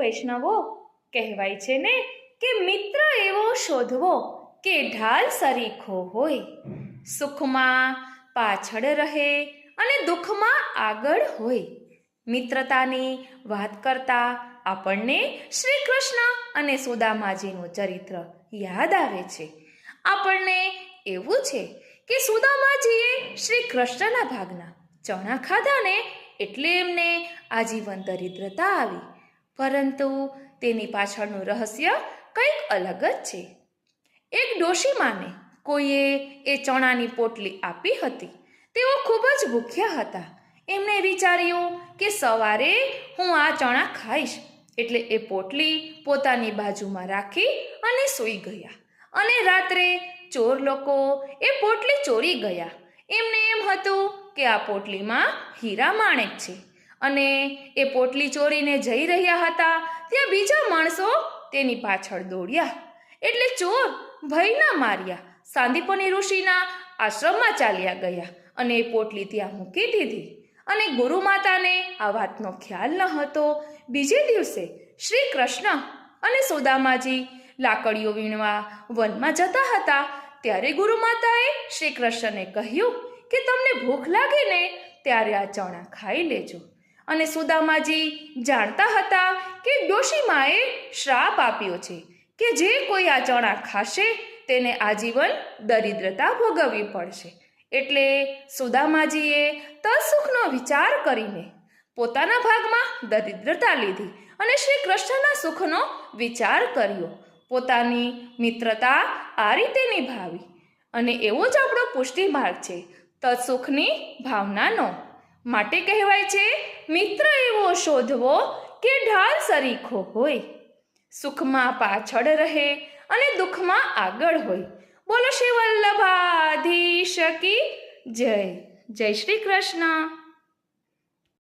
વૈષ્ણવો, કહેવાય છે ને કે મિત્ર એવો શોધવો કે ઢાલ સરીખો હોય, સુખમાં પાછળ રહે અને દુઃખમાં આગળ હોય. મિત્રતાની વાત કરતા આપણને શ્રી કૃષ્ણ અને સુદામાજીનું ચરિત્ર યાદ આવે છે. આપણને એવું છે કે સુદામાજીએ શ્રી કૃષ્ણના ભાગના ચણા ખાધા ને એટલે એમને આજીવન દરિદ્રતા આવી, પરંતુ તેની પાછળનું રહસ્ય કંઈક અલગ જ છે. એક ડોશીમાને કોઈએ એ ચણાની પોટલી આપી હતી. તેઓ ખૂબ જ ભૂખ્યા હતા. એમણે વિચાર્યું કે સવારે હું આ ચણા ખાઈશ, એટલે એ પોટલી પોતાની બાજુમાં રાખી અને સૂઈ ગયા. અને રાત્રે ચોર લોકો એ પોટલી ચોરી ગયા. એમને એમ હતું કે આ પોટલીમાં હીરા માણેક છે, અને એ પોટલી ચોરીને જઈ રહ્યા હતા ત્યાં બીજા માણસો તેની પાછળ દોડ્યા. એટલે ચોર ભયના માર્યા સાંદીપની ઋષિના આશ્રમમાં ચાલ્યા ગયા અને એ પોટલી ત્યાં મૂકી દીધી. અને ગુરુ માતાને આ વાતનો ખ્યાલ ન હતો. બીજે દિવસે શ્રી કૃષ્ણ અને સુદામાજી લાકડીઓ વીણવા વનમાં જતા હતા. ત્યારે ગુરુ માતાએ શ્રી કૃષ્ણને કહ્યું કે તમને ભૂખ લાગે ને ત્યારે આ ચણા ખાઈ લેજો. અને સુદામાજી જાણતા હતા કે ડોશીમાએ શ્રાપ આપ્યો છે કે જે કોઈ આ ચણા ખાશે તેને આજીવન દરિદ્રતા ભોગવવી પડશે. એટલે સુદામાજીએ તત્સુખનો વિચાર કરીને પોતાના ભાગમાં દરિદ્રતા લીધી અને શ્રી કૃષ્ણના સુખનો વિચાર કર્યો. પોતાની મિત્રતા આ રીતે નિભાવી. અને એવો જ આપણો પુષ્ટિ માર્ગ છે, તત્સુખની ભાવનાનો. માટે કહેવાય છે મિત્ર એવો શોધવો કે ઢાલ સરીખો હોય, સુખમાં પાછળ રહે અને દુઃખમાં આગળ હોય. બોલો શ્રી વલ્લભાધીશ કી જય. જય શ્રી કૃષ્ણ.